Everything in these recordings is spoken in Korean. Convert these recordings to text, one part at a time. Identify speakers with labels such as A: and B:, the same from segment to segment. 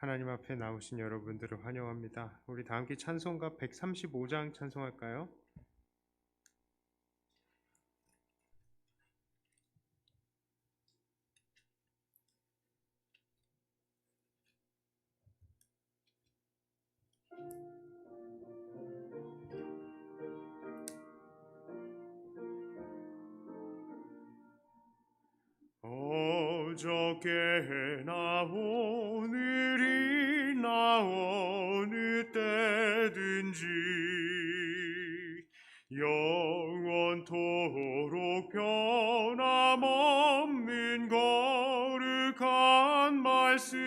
A: 하나님 앞에 나오신 여러분들을 환영합니다. 우리 다 함께 찬송가 135장 찬송할까요? 어저께나 오늘이나 어느 때든지 영원토록 변함없는 거룩한 말씀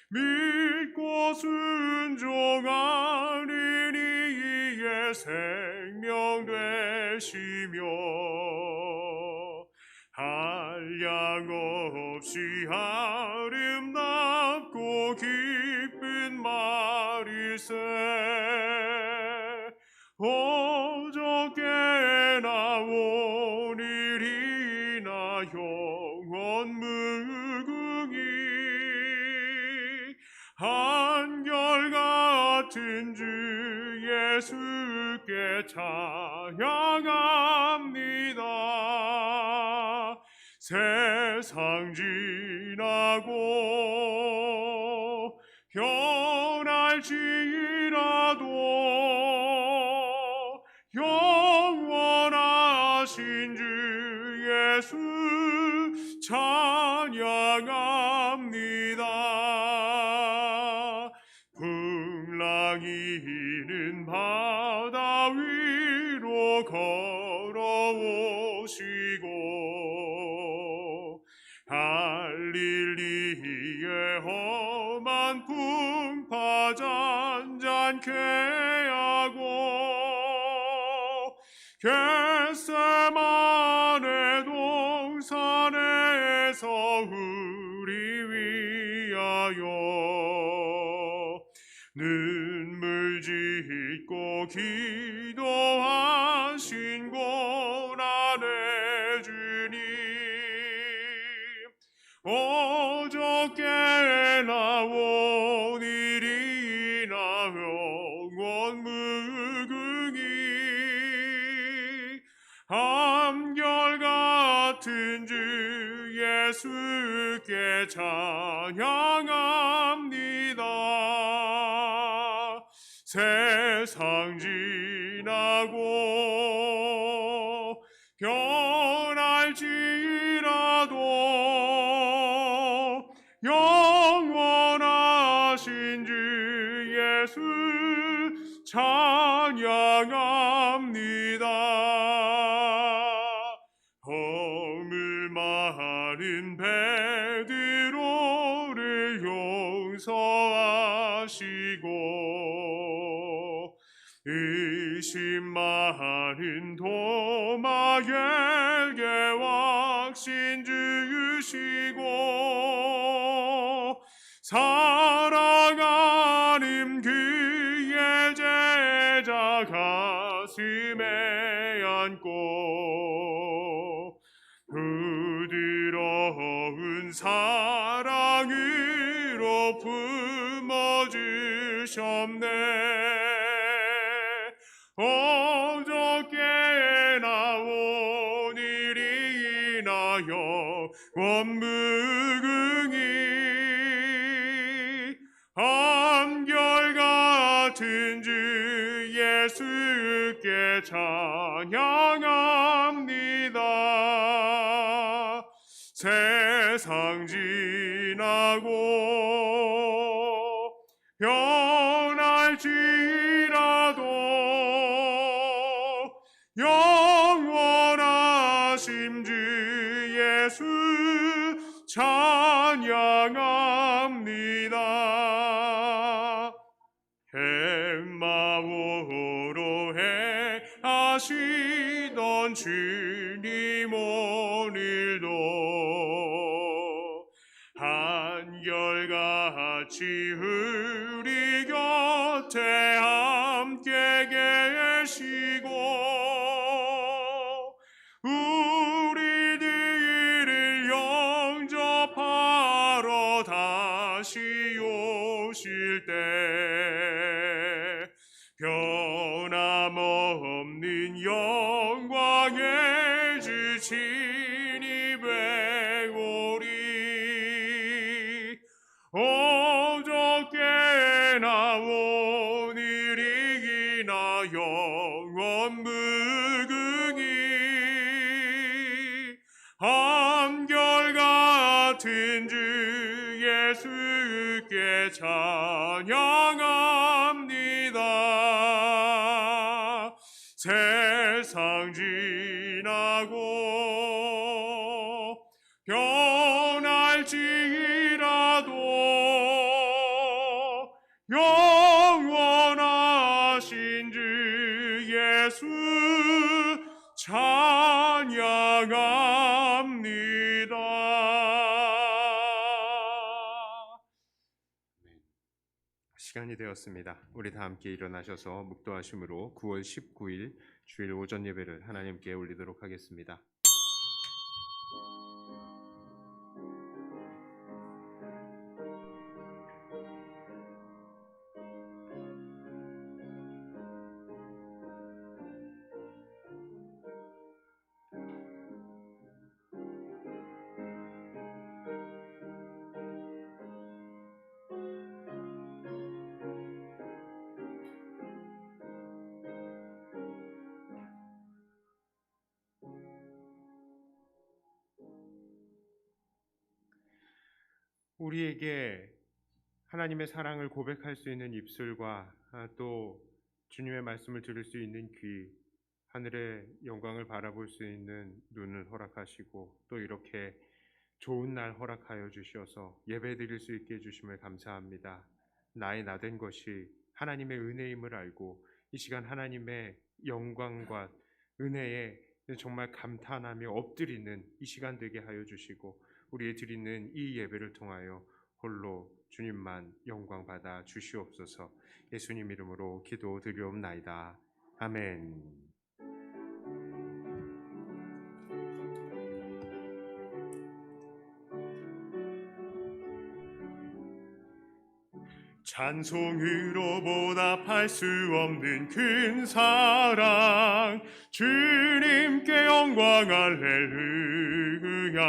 A: 믿고 순종하는 이의 생명 되시며 한량없이 아름답고 기쁜 말일세 어저께나 오늘이나 영원 무궁히 한결같은 주 예수께 찬양합니다. 세상 지나고 변할지라도 영원하신 주 예수 찬양합니다. 풍랑이는 바다 위로 걸어오시고 갈릴리의 험한 풍파 잔잔케 하고 겟세마네 동산에서 우리 위하여 눈물 짓고 기도하신 고난의 주님 어저께나 오늘이나 영원 무궁히 한결같은 주 예수께 찬양합니다. 세상 지나고 변할지라도 영원하신 주 예수 찬양합니다. 허물 많은 베드로를 용서하시고 의심 많은 도마에게 확신 주시고 사랑하는 그의 제자 가슴에 안고 부드러운 사랑으로 품어주셨네. 어저께나 오늘이나 영원 무궁히 한결같은 주 예수께 찬양합니다. 세상 지나고 변할지라도 영원하신 주 예수 찬양합니다. 햇마오로 행하시던 주님 오늘도 한결같이 우리 곁에 함께 계시고 우리들을 영접하러 다 변함없는 영광의 주신이 배우리. 어저께나 오늘이기나 영원 무궁히 한결같은 주 예수께 찬양합니다. 세상 지나고 변할지라도 영원하신 주 예수 찬양합니다. 시간이 되었습니다. 우리 다 함께 일어나셔서 묵도하심으로 9월 19일 주일 오전 예배를 하나님께 올리도록 하겠습니다. 우리에게 하나님의 사랑을 고백할 수 있는 입술과 또 주님의 말씀을 들을 수 있는 귀, 하늘의 영광을 바라볼 수 있는 눈을 허락하시고 또 이렇게 좋은 날 허락하여 주셔서 예배드릴 수 있게 해주심을 감사합니다. 나의 나된 것이 하나님의 은혜임을 알고 이 시간 하나님의 영광과 은혜에 정말 감탄하며 엎드리는 이 시간 되게 하여 주시고 우리의 드리는 이 예배를 통하여 홀로 주님만 영광 받아 주시옵소서. 예수님 이름으로 기도드리옵나이다. 아멘. 찬송으로 보답할 수 없는 큰 사랑, 주님께 영광 할렐루야.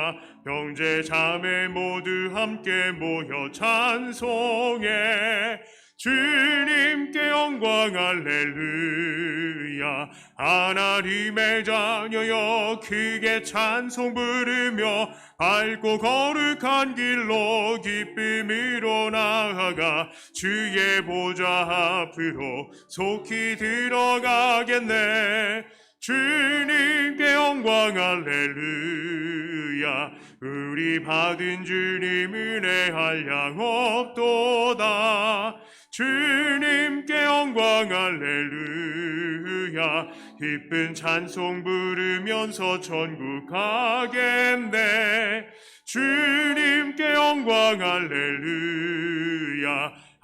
A: 형제 자매 모두 함께 모여 찬송해. 주님께 영광 할렐루야. 하나님의 자녀여 크게 찬송 부르며 밝고 거룩한 길로 기쁨으로 나아가 주의 보좌 앞으로 속히 들어가겠네. 주님께 영광 할렐루야. 우리 받은 주님 은혜 한량 없도다. 주님께 영광 할렐루야. 기쁜 찬송 부르면서 천국 가겠네. 주님께 영광 할렐루야.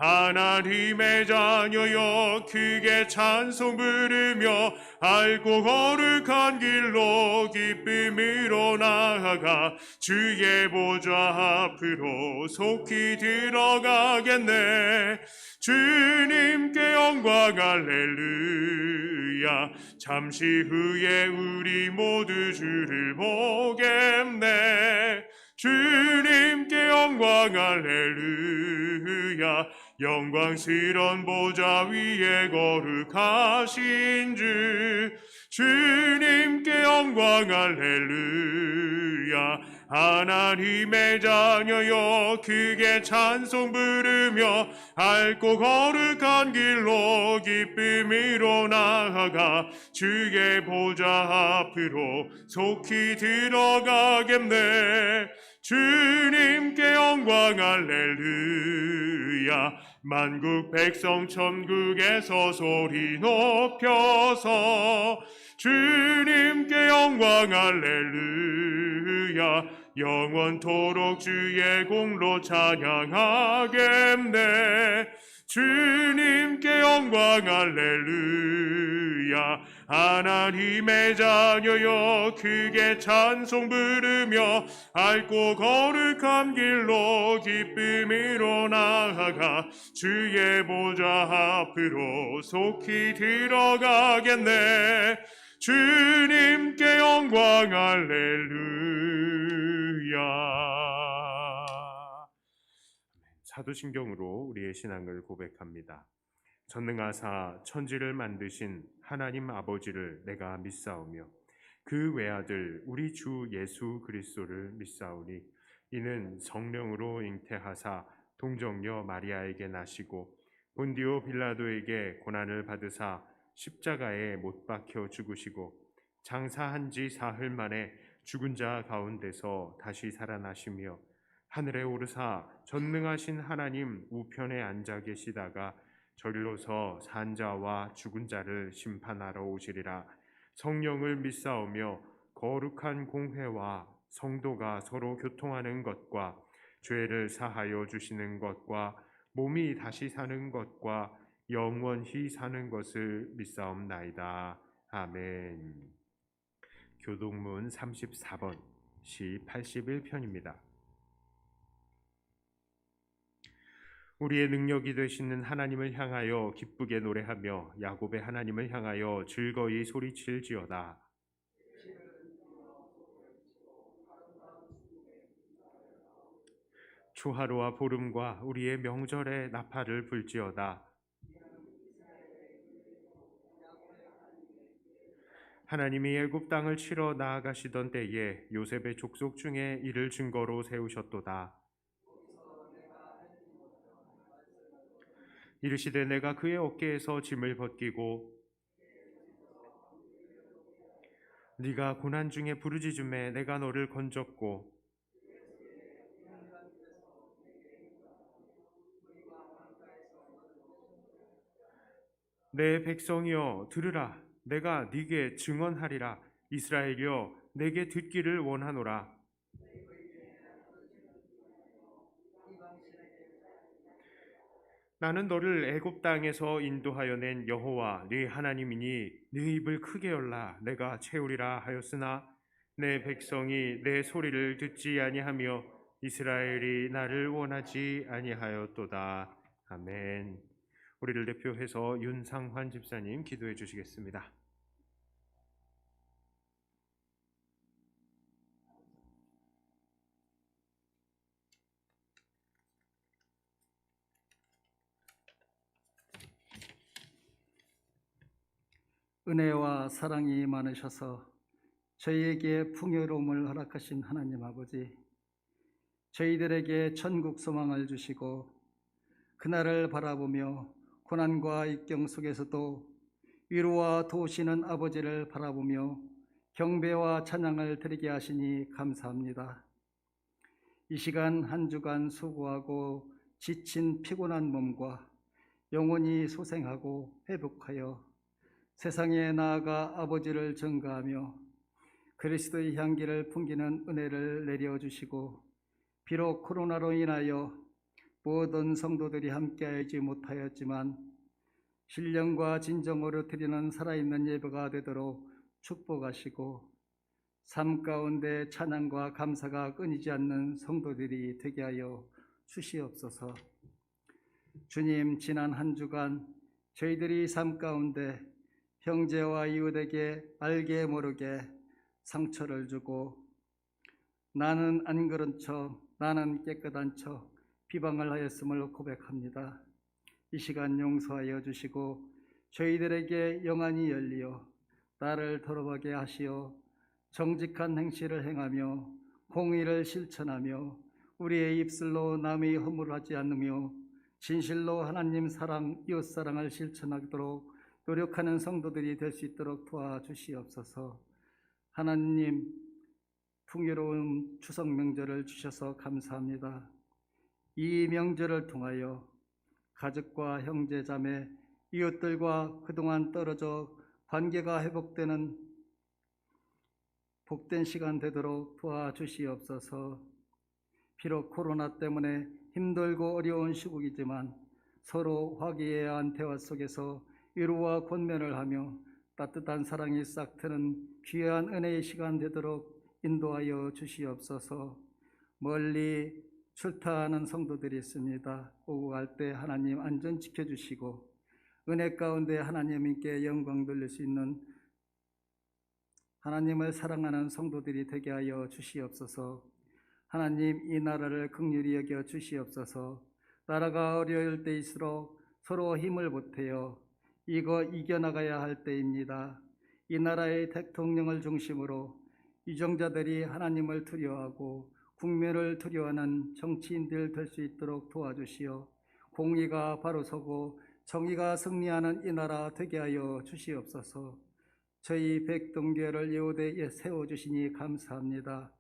A: 하나님의 자녀여 크게 찬송 부르며 밝고 거룩한 길로 기쁨으로 나아가 주의 보좌 앞으로 속히 들어가겠네. 주님께 영광 할렐루야. 잠시 후에 우리 모두 주를 보겠네. 주님께 영광 할렐루야. 영광스런 보좌 위에 거룩하신 주 주님께 영광 할렐루야. 하나님의 자녀여 크게 찬송 부르며 밝고 거룩한 길로 기쁨으로 나아가 주의 보좌 앞으로 속히 들어가겠네. 주님께 영광 할렐루야. 만국 백성 천국에서 소리 높여서 주님께 영광 할렐루야. 영원토록 주의 공로 찬양하겠네. 주님께 영광 할렐루야. 하나님의 자녀여 크게 찬송 부르며 밝고 거룩한 길로 기쁨으로 나아가 주의 보좌 앞으로 속히 들어가겠네. 주님께 영광 할렐루야. 사도신경으로 우리의 신앙을 고백합니다. 전능하사 천지를 만드신 하나님 아버지를 내가 믿사오며 그 외아들 우리 주 예수 그리스도를 믿사오니 이는 성령으로 잉태하사 동정녀 마리아에게 나시고 본디오 빌라도에게 고난을 받으사 십자가에 못 박혀 죽으시고 장사한 지 사흘 만에 죽은 자 가운데서 다시 살아나시며 하늘에 오르사 전능하신 하나님 우편에 앉아 계시다가 저리로서 산 자와 죽은 자를 심판하러 오시리라. 성령을 믿사오며 거룩한 공회와 성도가 서로 교통하는 것과 죄를 사하여 주시는 것과 몸이 다시 사는 것과 영원히 사는 것을 믿사옵나이다. 아멘. 교동문 34번 시 81편입니다. 우리의 능력이 되시는 하나님을 향하여 기쁘게 노래하며 야곱의 하나님을 향하여 즐거이 소리칠지어다. 초하루와 보름과 우리의 명절에 나팔을 불지어다. 하나님이 애굽 땅을 치러 나아가시던 때에 요셉의 족속 중에 이를 증거로 세우셨도다. 이르시되 내가 그의 어깨에서 짐을 벗기고 네가 고난 중에 부르짖음에 내가 너를 건졌고 내 백성이여 들으라. 내가 네게 증언하리라. 이스라엘이여 내게 듣기를 원하노라. 나는 너를 애굽 땅에서 인도하여 낸 여호와 네 하나님이니 네 입을 크게 열라. 내가 채우리라 하였으나 내 백성이 내 소리를 듣지 아니하며 이스라엘이 나를 원하지 아니하였도다. 아멘. 우리를 대표해서 윤상환 집사님 기도해 주시겠습니다.
B: 은혜와 사랑이 많으셔서 저희에게 풍요로움을 허락하신 하나님 아버지, 저희들에게 천국 소망을 주시고 그날을 바라보며 고난과 역경 속에서도 위로와 도우시는 아버지를 바라보며 경배와 찬양을 드리게 하시니 감사합니다. 이 시간 한 주간 수고하고 지친 피곤한 몸과 영혼이 소생하고 회복하여 세상에 나아가 아버지를 전가하며 그리스도의 향기를 풍기는 은혜를 내려주시고, 비록 코로나로 인하여 모든 성도들이 함께하지 못하였지만 신령과 진정으로 드리는 살아있는 예배가 되도록 축복하시고 삶 가운데 찬양과 감사가 끊이지 않는 성도들이 되게 하여 주시옵소서. 주님, 지난 한 주간 저희들이 삶 가운데 형제와 이웃에게 알게 모르게 상처를 주고 나는 안 그런 척, 나는 깨끗한 척 비방을 하였음을 고백합니다. 이 시간 용서하여 주시고 저희들에게 영안이 열리어 나를 돌아보게 하시어 정직한 행실을 행하며 공의를 실천하며 우리의 입술로 남의 허물을 하지 않으며 진실로 하나님 사랑, 이웃 사랑을 실천하도록 노력하는 성도들이 될 수 있도록 도와주시옵소서. 하나님, 풍요로운 추석 명절을 주셔서 감사합니다. 이 명절을 통하여 가족과 형제 자매, 이웃들과 그동안 떨어져 관계가 회복되는 복된 시간 되도록 도와주시옵소서. 비록 코로나 때문에 힘들고 어려운 시국이지만 서로 화기애애한 대화 속에서 위로와 권면을 하며 따뜻한 사랑이 싹트는 귀한 은혜의 시간 되도록 인도하여 주시옵소서. 멀리 출타하는 성도들이 있습니다. 오고 갈 때 하나님 안전 지켜주시고 은혜 가운데 하나님께 영광 돌릴 수 있는 하나님을 사랑하는 성도들이 되게 하여 주시옵소서. 하나님, 이 나라를 긍휼히 여겨 주시옵소서. 나라가 어려울 때일수록 서로 힘을 보태어 이겨나가야 할 때입니다. 이 나라의 대통령을 중심으로 유정자들이 하나님을 두려워하고 국민을 두려워하는 정치인들 될 수 있도록 도와주시어 공의가 바로 서고 정의가 승리하는 이 나라 되게 하여 주시옵소서. 저희 백동교회를 예우대에 세워주시니 감사합니다.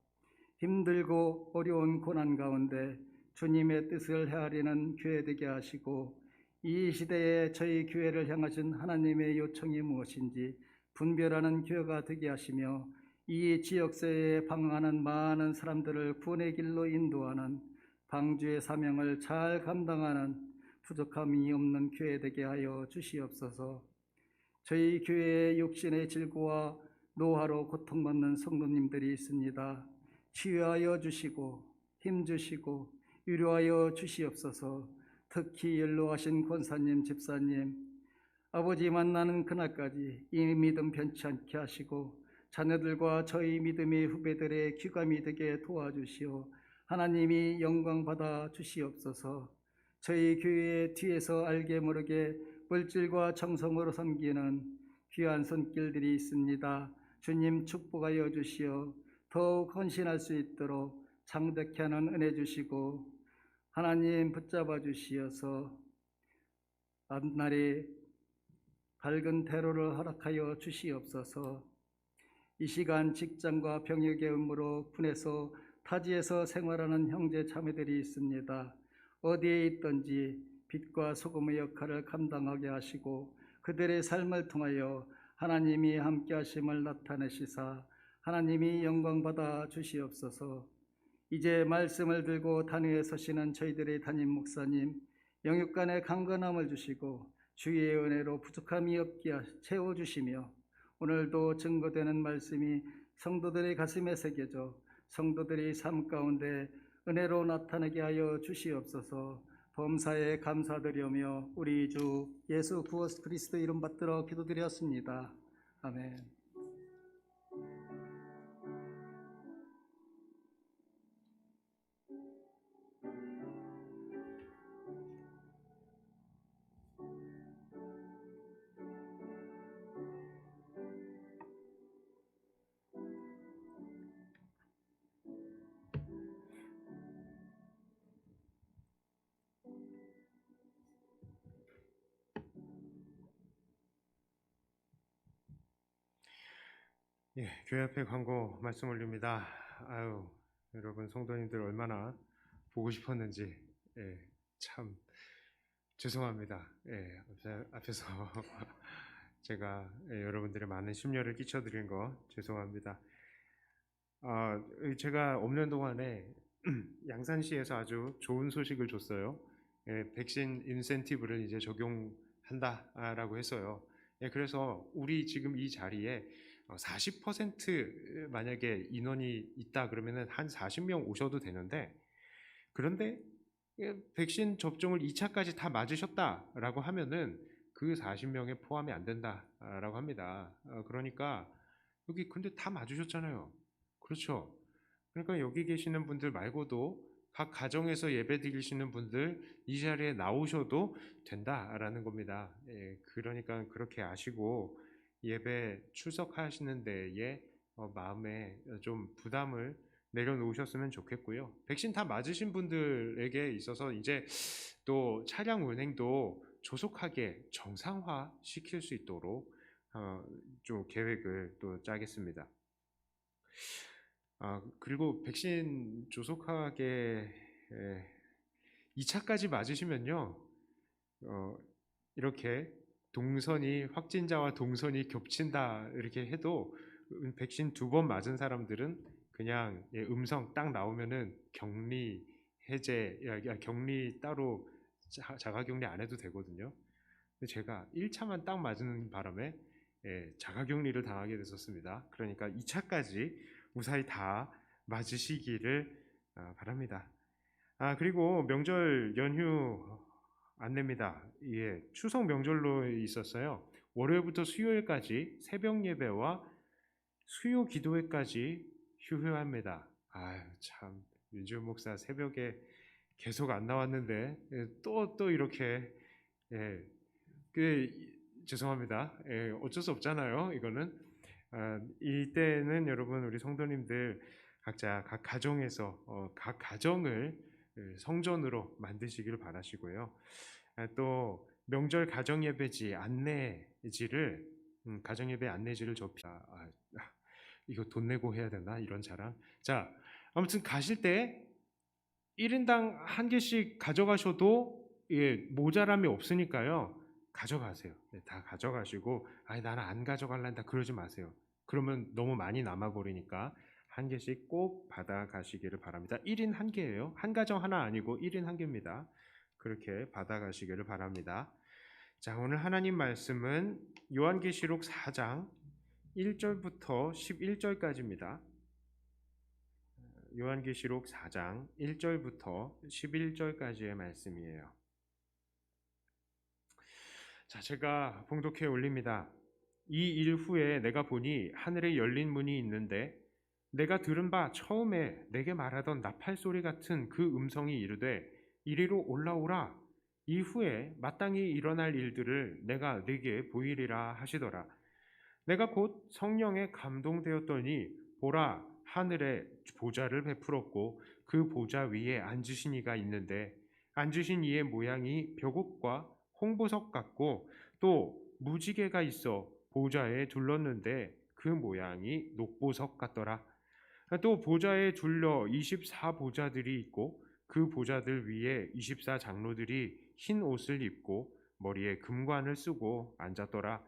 B: 힘들고 어려운 고난 가운데 주님의 뜻을 헤아리는 교회 되게 하시고 이 시대에 저희 교회를 향하신 하나님의 요청이 무엇인지 분별하는 교회가 되게 하시며 이 지역사회에 방황하는 많은 사람들을 구원의 길로 인도하는 방주의 사명을 잘 감당하는 부족함이 없는 교회 되게 하여 주시옵소서. 저희 교회에 육신의 질고와 노화로 고통받는 성도님들이 있습니다. 치유하여 주시고 힘주시고 위로하여 주시옵소서. 특히 연로하신 권사님, 집사님, 아버지 만나는 그날까지 이 믿음 변치 않게 하시고 자녀들과 저희 믿음의 후배들의 귀감이 되게 도와주시어 하나님이 영광 받아 주시옵소서. 저희 교회 뒤에서 알게 모르게 물질과 정성으로 섬기는 귀한 손길들이 있습니다. 주님 축복하여 주시어 더욱 헌신할 수 있도록 창백케 하는 은혜 주시고 하나님 붙잡아 주시어서 앞날에 밝은 대로를 허락하여 주시옵소서. 이 시간 직장과 병역의 의무로 군에서 타지에서 생활하는 형제 자매들이 있습니다. 어디에 있든지 빛과 소금의 역할을 감당하게 하시고 그들의 삶을 통하여 하나님이 함께 하심을 나타내시사 하나님이 영광 받아 주시옵소서. 이제 말씀을 들고 단위에 서시는 저희들의 담임 목사님, 영육간의 강건함을 주시고 주의 은혜로 부족함이 없게 채워주시며 오늘도 증거되는 말씀이 성도들의 가슴에 새겨져 성도들의 삶 가운데 은혜로 나타나게 하여 주시옵소서. 범사에 감사드리며 우리 주 예수 그리스도 이름 받들어 기도드렸습니다. 아멘.
A: 예, 교회 앞에 광고 말씀 올립니다. 아유, 여러분 성도님들 얼마나 보고 싶었는지 참 죄송합니다. 앞에서 제가 여러분들의 많은 심려를 끼쳐드린 거 죄송합니다. 제가 없는 동안에 양산시에서 아주 좋은 소식을 줬어요. 백신 인센티브를 이제 적용한다라고 했어요. 그래서 우리 지금 이 자리에 40% 만약에 인원이 있다 그러면은 한 40명 오셔도 되는데, 그런데 백신 접종을 2차까지 다 맞으셨다라고 하면은 그 40명에 포함이 안 된다라고 합니다. 그러니까 여기 근데 다 맞으셨잖아요. 그렇죠? 그러니까 여기 계시는 분들 말고도 각 가정에서 예배 드리시는 분들 이 자리에 나오셔도 된다라는 겁니다. 그러니까 그렇게 아시고 예배 출석하시는 데에 마음에 좀 부담을 내려놓으셨으면 좋겠고요. 백신 다 맞으신 분들에게 있어서 이제 또 차량 운행도 조속하게 정상화 시킬 수 있도록 좀 계획을 또 짜겠습니다. 그리고 백신 조속하게 2차까지 맞으시면요, 이렇게 동선이 확진자와 동선이 겹친다 이렇게 해도 백신 2번 맞은 사람들은 그냥 음성 딱 나오면은 격리 해제, 격리 따로 자가격리 안 해도 되거든요. 근데 제가 1차만 딱 맞은 바람에 자가격리를 당하게 됐었습니다. 그러니까 2차까지 무사히 다 맞으시기를 바랍니다. 그리고 명절 연휴 안내입니다. 예, 추석 명절로 있었어요. 월요일부터 수요일까지 새벽 예배와 수요 기도회까지 휴회합니다. 아유, 참 윤지훈 목사 새벽에 계속 안 나왔는데 또 이렇게 예, 죄송합니다. 어쩔 수 없잖아요. 이거는 이때는 여러분 우리 성도님들 각자 각 가정에서 각 가정을 성전으로 만드시길 바라시고요. 또 명절 가정 예배지 안내지를 가정 예배 안내지를 이거 돈 내고 해야 되나 이런 자랑. 자, 아무튼 가실 때 1인당 한 개씩 가져가셔도 모자람이 없으니까요. 가져가세요. 다 가져가시고 나는 안 가져갈란다 그러지 마세요. 그러면 너무 많이 남아버리니까 한 개씩 꼭 받아가시기를 바랍니다. 1인 한 개예요. 한 가정 하나 아니고 1인 한 개입니다. 그렇게 받아가시기를 바랍니다. 자, 오늘 하나님 말씀은 요한계시록 4장 1절부터 11절까지입니다. 요한계시록 4장 1절부터 11절까지의 말씀이에요. 자, 제가 봉독해 올립니다. 이 일 후에 내가 보니 하늘에 열린 문이 있는데 내가 들은 바 처음에 내게 말하던 나팔 소리 같은 그 음성이 이르되 이리로 올라오라. 이후에 마땅히 일어날 일들을 내가 네게 보이리라 하시더라. 내가 곧 성령에 감동되었더니 보라, 하늘에 보좌를 베풀었고 그 보좌 위에 앉으신 이가 있는데 앉으신 이의 모양이 벼곡과 홍보석 같고 또 무지개가 있어 보좌에 둘렀는데 그 모양이 녹보석 같더라. 또 보좌에 둘러 24보좌들이 있고 그 보좌들 위에 24장로들이 흰 옷을 입고 머리에 금관을 쓰고 앉았더라.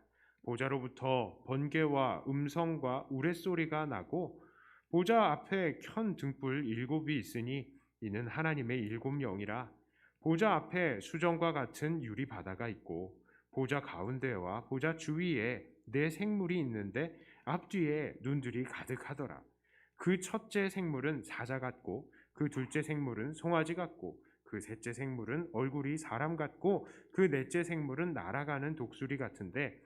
A: 보좌로부터 번개와 음성과 우레소리가 나고 보좌 앞에 켠 등불 7이 있으니 이는 하나님의 7 영이라. 보좌 앞에 수정과 같은 유리 바다가 있고 보좌 가운데와 보좌 주위에 4 생물이 있는데 앞뒤에 눈들이 가득하더라. 그 첫째 생물은 사자 같고 그 둘째 생물은 송아지 같고 그 셋째 생물은 얼굴이 사람 같고 그 넷째 생물은 날아가는 독수리 같은데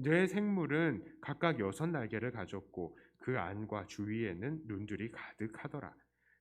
A: 4 생물은 각각 6 날개를 가졌고 그 안과 주위에는 눈들이 가득하더라.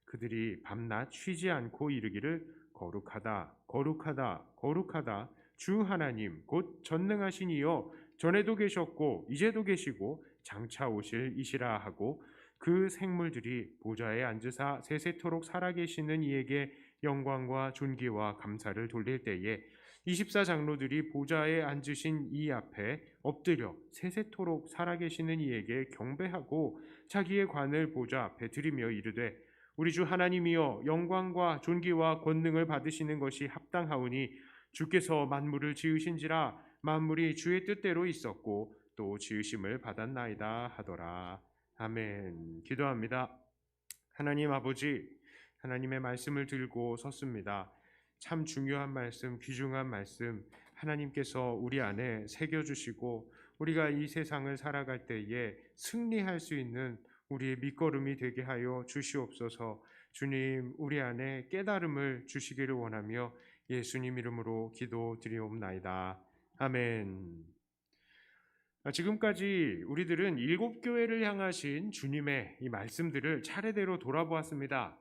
A: 그들이 밤낮 쉬지 않고 이르기를 거룩하다, 거룩하다, 거룩하다. 주 하나님 곧 전능하신 이여 전에도 계셨고 이제도 계시고 장차 오실 이시라 하고 그 생물들이 보좌에 앉으사 세세토록 살아계시는 이에게 영광과 존귀와 감사를 돌릴 때에 24장로들이 보좌에 앉으신 이 앞에 엎드려 세세토록 살아계시는 이에게 경배하고 자기의 관을 보좌 앞에 드리며 이르되 우리 주 하나님이여 영광과 존귀와 권능을 받으시는 것이 합당하오니 주께서 만물을 지으신지라 만물이 주의 뜻대로 있었고 또 지으심을 받았나이다 하더라. 아멘. 기도합니다. 하나님 아버지, 하나님의 말씀을 들고 섰습니다. 참 중요한 말씀, 귀중한 말씀 하나님께서 우리 안에 새겨주시고 우리가 이 세상을 살아갈 때에 승리할 수 있는 우리의 밑거름이 되게 하여 주시옵소서. 주님, 우리 안에 깨달음을 주시기를 원하며 예수님 이름으로 기도드리옵나이다. 아멘. 지금까지 우리들은 7 교회를 향하신 주님의 이 말씀들을 차례대로 돌아보았습니다.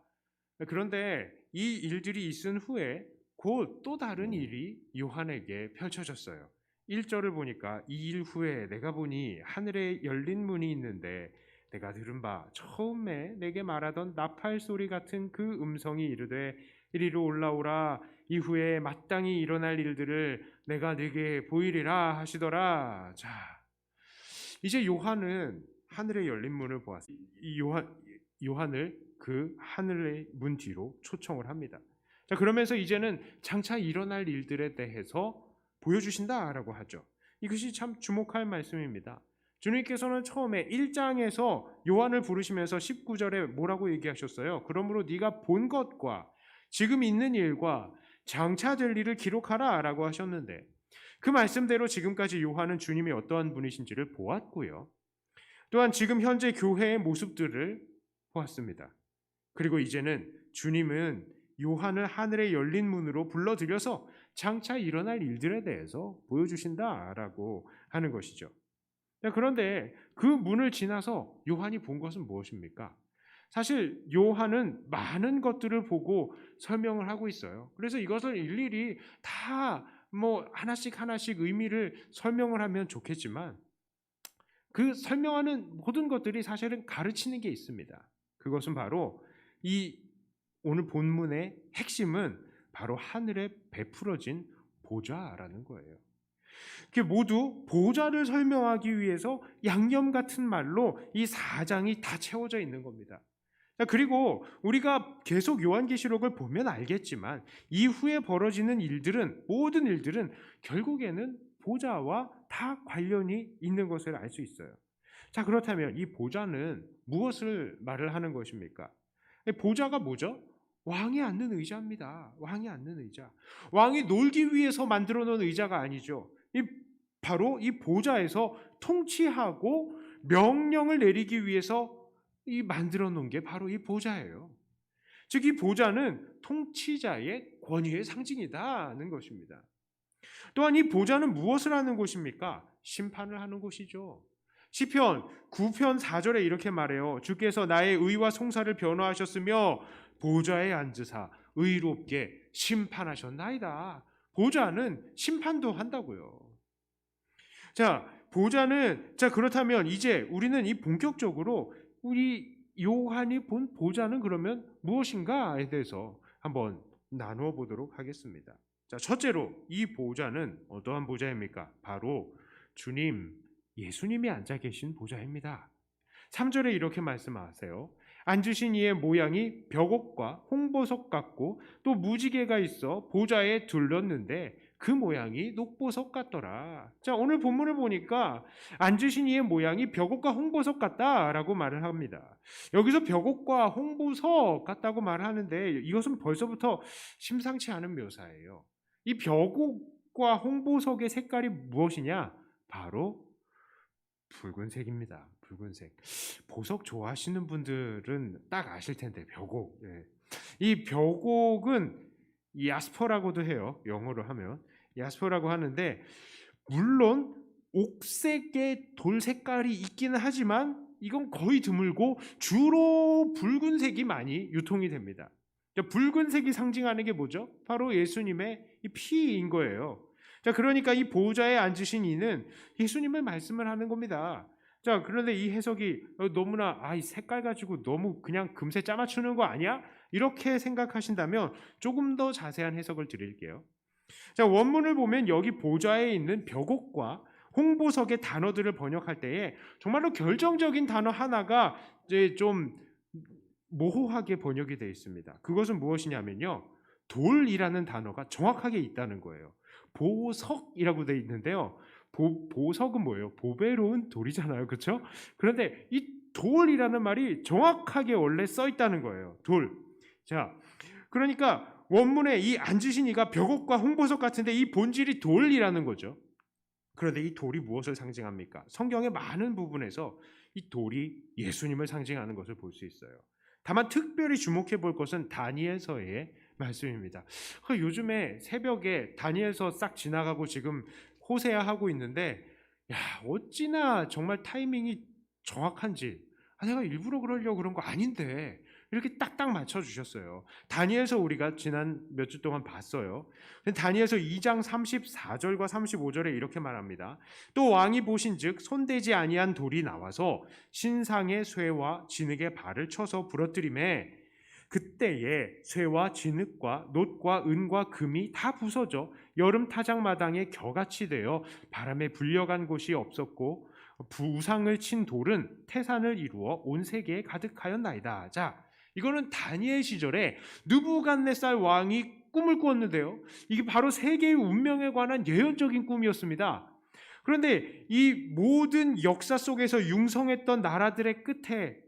A: 그런데 이 일들이 있은 후에 곧 또 다른 일이 요한에게 펼쳐졌어요. 1절을 보니까 이 일 후에 내가 보니 하늘에 열린 문이 있는데 내가 들은 바 처음에 내게 말하던 나팔 소리 같은 그 음성이 이르되 이리로 올라오라. 이후에 마땅히 일어날 일들을 내가 네게 보이리라 하시더라. 자, 이제 요한은 하늘에 열린 문을 보았습니다. 요한을 그 하늘의 문 뒤로 초청을 합니다. 자, 그러면서 이제는 장차 일어날 일들에 대해서 보여주신다라고 하죠. 이것이 참 주목할 말씀입니다. 주님께서는 처음에 1장에서 요한을 부르시면서 19절에 뭐라고 얘기하셨어요? 그러므로 네가 본 것과 지금 있는 일과 장차 될 일을 기록하라라고 하셨는데 그 말씀대로 지금까지 요한은 주님이 어떠한 분이신지를 보았고요. 또한 지금 현재 교회의 모습들을 보았습니다. 그리고 이제는 주님은 요한을 하늘의 열린 문으로 불러들여서 장차 일어날 일들에 대해서 보여주신다라고 하는 것이죠. 그런데 그 문을 지나서 요한이 본 것은 무엇입니까? 사실 요한은 많은 것들을 보고 설명을 하고 있어요. 그래서 이것을 일일이 다 하나씩 의미를 설명을 하면 좋겠지만 그 설명하는 모든 것들이 사실은 가르치는 게 있습니다. 그것은 바로 이 오늘 본문의 핵심은 바로 하늘에 베풀어진 보좌라는 거예요. 그게 모두 보좌를 설명하기 위해서 양념 같은 말로 이 4장이 다 채워져 있는 겁니다. 그리고 우리가 계속 요한계시록을 보면 알겠지만 이후에 벌어지는 일들은 모든 일들은 결국에는 보좌와 다 관련이 있는 것을 알 수 있어요. 자, 그렇다면 이 보좌는 무엇을 말을 하는 것입니까? 보좌가 뭐죠? 왕이 앉는 의자입니다. 왕이 앉는 의자. 왕이 놀기 위해서 만들어 놓은 의자가 아니죠. 바로 이 보좌에서 통치하고 명령을 내리기 위해서 이 만들어 놓은 게 바로 이 보좌예요. 즉 이 보좌는 통치자의 권위의 상징이다는 것입니다. 또한 이 보좌는 무엇을 하는 곳입니까? 심판을 하는 곳이죠. 시편 9편 4절에 이렇게 말해요. 주께서 나의 의와 송사를 변호하셨으며 보좌에 앉으사 의롭게 심판하셨나이다. 보좌는 심판도 한다고요. 그렇다면 이제 우리는 이 본격적으로 우리 요한이 본 보좌는 그러면 무엇인가에 대해서 한번 나누어 보도록 하겠습니다. 자, 첫째로 이 보좌는 어떠한 보좌입니까? 바로 주님, 예수님이 앉아 계신 보좌입니다. 3절에 이렇게 말씀하세요. 앉으신 이의 모양이 벽옥과 홍보석 같고 또 무지개가 있어 보좌에 둘렀는데 그 모양이 녹보석 같더라. 자, 오늘 본문을 보니까 앉으신 이의 모양이 벽옥과 홍보석 같다라고 말을 합니다. 여기서 벽옥과 홍보석 같다고 말하는데 이것은 벌써부터 심상치 않은 묘사예요. 이 벽옥과 홍보석의 색깔이 무엇이냐? 바로 붉은색입니다. 붉은색. 보석 좋아하시는 분들은 딱 아실 텐데 벽옥. 이 벽옥은 야스퍼라고도 해요. 영어로 하면 야스퍼라고 하는데 물론 옥색의 돌 색깔이 있기는 하지만 이건 거의 드물고 주로 붉은색이 많이 유통이 됩니다. 붉은색이 상징하는 게 뭐죠? 바로 예수님의 피인 거예요. 자, 그러니까 이 보좌에 앉으신 이는 예수님의 말씀을 하는 겁니다. 자, 그런데 이 해석이 너무나 이 색깔 가지고 너무 그냥 금세 짜맞추는 거 아니야? 이렇게 생각하신다면 조금 더 자세한 해석을 드릴게요. 자, 원문을 보면 여기 보좌에 있는 벽옥과 홍보석의 단어들을 번역할 때에 정말로 결정적인 단어 하나가 이제 좀 모호하게 번역이 되어 있습니다. 그것은 무엇이냐면요, 돌이라는 단어가 정확하게 있다는 거예요. 보석이라고 되어 있는데요. 보석은 뭐예요? 보배로운 돌이잖아요, 그렇죠? 그런데 이 돌이라는 말이 정확하게 원래 써 있다는 거예요. 돌. 자, 그러니까 원문에 이 앉으신 이가 벽옥과 홍보석 같은데 이 본질이 돌이라는 거죠. 그런데 이 돌이 무엇을 상징합니까? 성경의 많은 부분에서 이 돌이 예수님을 상징하는 것을 볼 수 있어요. 다만 특별히 주목해 볼 것은 다니엘서의 말씀입니다. 요즘에 새벽에 다니엘서 싹 지나가고 지금 호세아 하고 있는데 어찌나 정말 타이밍이 정확한지 내가 일부러 그러려고 그런 거 아닌데 이렇게 딱딱 맞춰주셨어요. 다니엘서 우리가 지난 몇 주 동안 봤어요. 다니엘서 2장 34절과 35절에 이렇게 말합니다. 또 왕이 보신즉 손대지 아니한 돌이 나와서 신상의 쇠와 진흙의 발을 쳐서 부러뜨리매 그때에 쇠와 진흙과 놋과 은과 금이 다 부서져 여름 타작마당에 겨같이 되어 바람에 불려간 곳이 없었고 부상을 친 돌은 태산을 이루어 온 세계에 가득하였나이다. 자, 이거는 다니엘 시절에 느부갓네살 왕이 꿈을 꾸었는데요. 이게 바로 세계의 운명에 관한 예언적인 꿈이었습니다. 그런데 이 모든 역사 속에서 융성했던 나라들의 끝에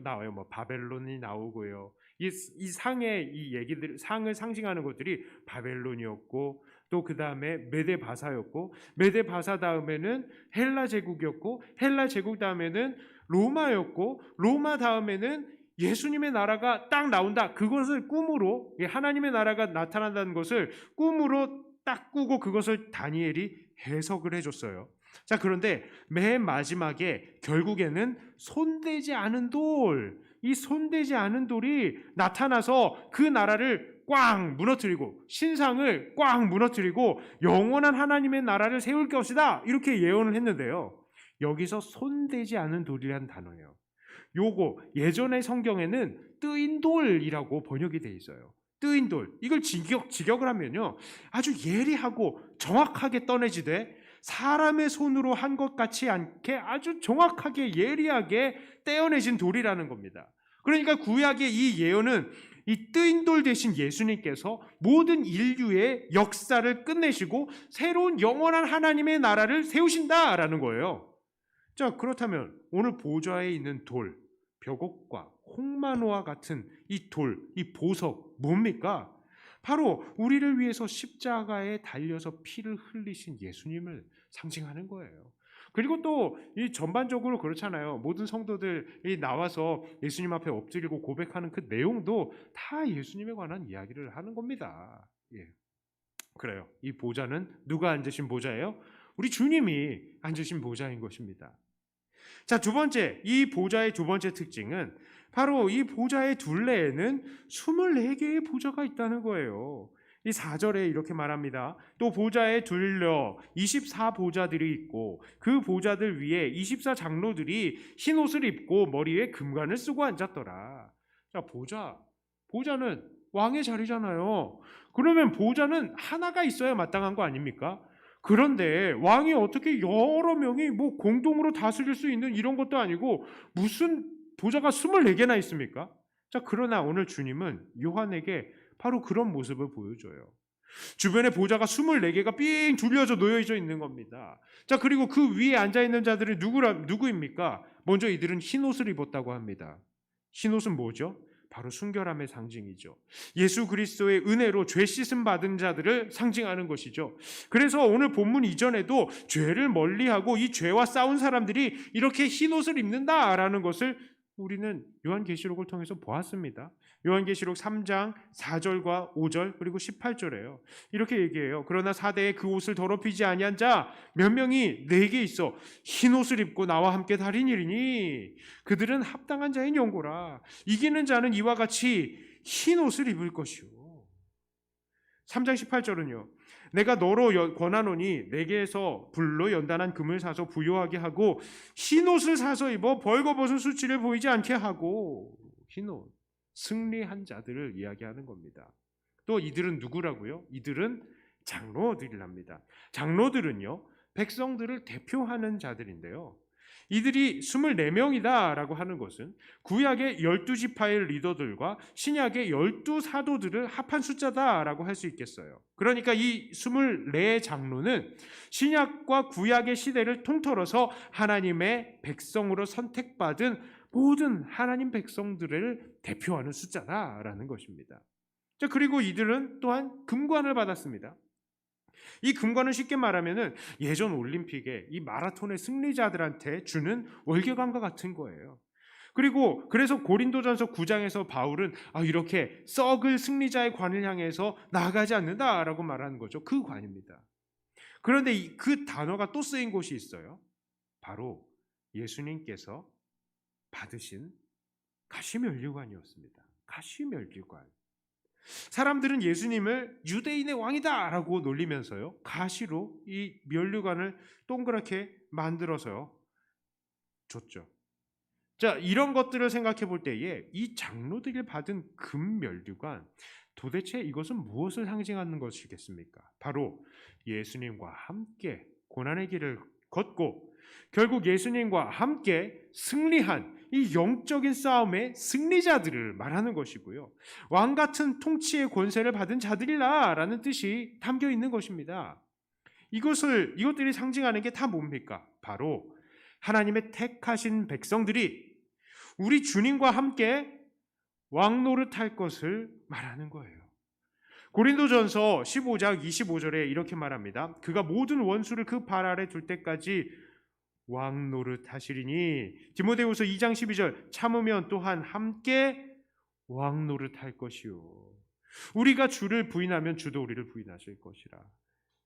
A: 나와요. 바벨론이 나오고요. 이 상의 이 얘기들, 상을 상징하는 것들이 바벨론이었고, 또 그 다음에 메데 바사였고, 메데 바사 다음에는 헬라 제국이었고, 헬라 제국 다음에는 로마였고, 로마 다음에는 예수님의 나라가 딱 나온다. 그것을 꿈으로, 하나님의 나라가 나타난다는 것을 꿈으로 딱 꾸고 그것을 다니엘이 해석을 해줬어요. 자, 그런데 맨 마지막에 결국에는 손대지 않은 돌, 이 손대지 않은 돌이 나타나서 그 나라를 꽝 무너뜨리고, 신상을 꽝 무너뜨리고 영원한 하나님의 나라를 세울 것이다, 이렇게 예언을 했는데요. 여기서 손대지 않은 돌이라는 단어예요. 요거 예전의 성경에는 뜨인 돌이라고 번역이 돼 있어요. 뜨인 돌, 이걸 직역을 하면요, 아주 예리하고 정확하게 떠내지되 사람의 손으로 한 것 같지 않게 아주 정확하게 예리하게 떼어내진 돌이라는 겁니다. 그러니까 구약의 이 예언은 이 뜨인 돌 대신 예수님께서 모든 인류의 역사를 끝내시고 새로운 영원한 하나님의 나라를 세우신다라는 거예요. 자, 그렇다면 오늘 보좌에 있는 돌, 벽옥과 홍만호와 같은 이 돌, 이 보석 뭡니까? 바로 우리를 위해서 십자가에 달려서 피를 흘리신 예수님을 상징하는 거예요. 그리고 또 이 전반적으로 그렇잖아요. 모든 성도들이 나와서 예수님 앞에 엎드리고 고백하는 그 내용도 다 예수님에 관한 이야기를 하는 겁니다. 예. 그래요. 이 보좌는 누가 앉으신 보좌예요? 우리 주님이 앉으신 보좌인 것입니다. 자, 두 번째, 이 보좌의 두 번째 특징은 바로 이 보좌의 둘레에는 24개의 보좌가 있다는 거예요. 이 4절에 이렇게 말합니다. 또 보좌에 둘러 24보좌들이 있고 그 보좌들 위에 24장로들이 흰 옷을 입고 머리에 금관을 쓰고 앉았더라. 자, 보좌는 왕의 자리잖아요. 그러면 보좌는 하나가 있어야 마땅한 거 아닙니까? 그런데 왕이 어떻게 여러 명이 뭐 공동으로 다스릴 수 있는 이런 것도 아니고 무슨 보좌가 24개나 있습니까? 자, 그러나 오늘 주님은 요한에게 바로 그런 모습을 보여줘요. 주변에 보좌가 24개가 삥 둘려져 놓여져 있는 겁니다. 자, 그리고 그 위에 앉아있는 자들은 누구입니까? 먼저 이들은 흰 옷을 입었다고 합니다. 흰 옷은 뭐죠? 바로 순결함의 상징이죠. 예수 그리스도의 은혜로 죄 씻음 받은 자들을 상징하는 것이죠. 그래서 오늘 본문 이전에도 죄를 멀리하고 이 죄와 싸운 사람들이 이렇게 흰 옷을 입는다라는 것을 우리는 요한계시록을 통해서 보았습니다. 요한계시록 3장 4절과 5절 그리고 18절에요. 이렇게 얘기해요. 그러나 사대에 그 옷을 더럽히지 아니한 자 몇 명이 내게 있어 흰 옷을 입고 나와 함께 다니리니 그들은 합당한 자인 영고라. 이기는 자는 이와 같이 흰 옷을 입을 것이요. 3장 18절은요. 내가 너로 권하노니 내게서 불로 연단한 금을 사서 부요하게 하고 흰 옷을 사서 입어 벌거벗은 수치를 보이지 않게 하고. 흰 옷, 승리한 자들을 이야기하는 겁니다. 또 이들은 누구라고요? 이들은 장로들이랍니다. 장로들은요, 백성들을 대표하는 자들인데요. 이들이 24명이다 라고 하는 것은 구약의 12지파의 리더들과 신약의 12사도들을 합한 숫자다 라고 할 수 있겠어요. 그러니까 이 24 장로는 신약과 구약의 시대를 통틀어서 하나님의 백성으로 선택받은 모든 하나님 백성들을 대표하는 숫자다라는 것입니다. 자, 그리고 이들은 또한 금관을 받았습니다. 이 금관은 쉽게 말하면은 예전 올림픽에 이 마라톤의 승리자들한테 주는 월계관과 같은 거예요. 그리고 그래서 고린도전서 9장에서 바울은 이렇게 썩을 승리자의 관을 향해서 나아가지 않는다라고 말하는 거죠. 그 관입니다. 그런데 그 단어가 또 쓰인 곳이 있어요. 바로 예수님께서 받으신 가시면류관이었습니다. 가시면류관. 사람들은 예수님을 유대인의 왕이다라고 놀리면서요, 가시로 이 면류관을 동그랗게 만들어서 줬죠. 자, 이런 것들을 생각해 볼 때에 이 장로들이 받은 금면류관, 도대체 이것은 무엇을 상징하는 것이겠습니까? 바로 예수님과 함께 고난의 길을 걷고 결국 예수님과 함께 승리한 이 영적인 싸움의 승리자들을 말하는 것이고요. 왕 같은 통치의 권세를 받은 자들이라라는 뜻이 담겨 있는 것입니다. 이것들이 상징하는 게 다 뭡니까? 바로 하나님의 택하신 백성들이 우리 주님과 함께 왕노릇할 것을 말하는 거예요. 고린도전서 15장 25절에 이렇게 말합니다. 그가 모든 원수를 그 발 아래 둘 때까지 왕노릇 하시리니. 디모데후서 2장 12절 참으면 또한 함께 왕노릇 할 것이요. 우리가 주를 부인하면 주도 우리를 부인하실 것이라.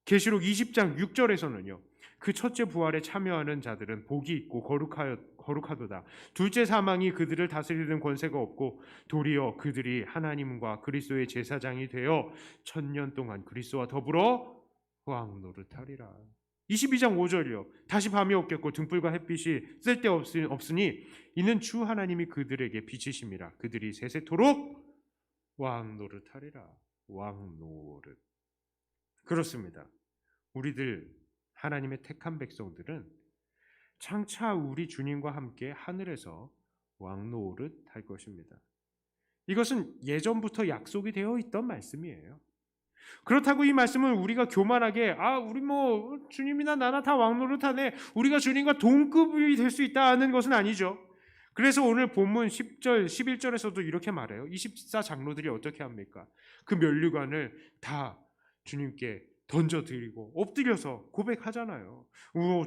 A: 계시록 20장 6절에서는요. 그 첫째 부활에 참여하는 자들은 복이 있고 거룩하도다. 둘째 사망이 그들을 다스리는 권세가 없고 도리어 그들이 하나님과 그리스도의 제사장이 되어 1000년 동안 그리스도와 더불어 왕노릇하리라. 22장 5절이요. 다시 밤이 없겠고 등불과 햇빛이 쓸데없으니 이는 주 하나님이 그들에게 빛이심이라. 그들이 세세토록 왕노릇하리라. 왕노릇. 그렇습니다. 우리들 하나님의 택한 백성들은 장차 우리 주님과 함께 하늘에서 왕노릇 할 것입니다. 이것은 예전부터 약속이 되어 있던 말씀이에요. 그렇다고 이 말씀을 우리가 교만하게 우리 주님이나 나나 다 왕노릇하네, 우리가 주님과 동급이 될 수 있다는 것은 아니죠. 그래서 오늘 본문 10절, 11절에서도 이렇게 말해요. 24 장로들이 어떻게 합니까? 그 면류관을 다 주님께 던져드리고 엎드려서 고백하잖아요.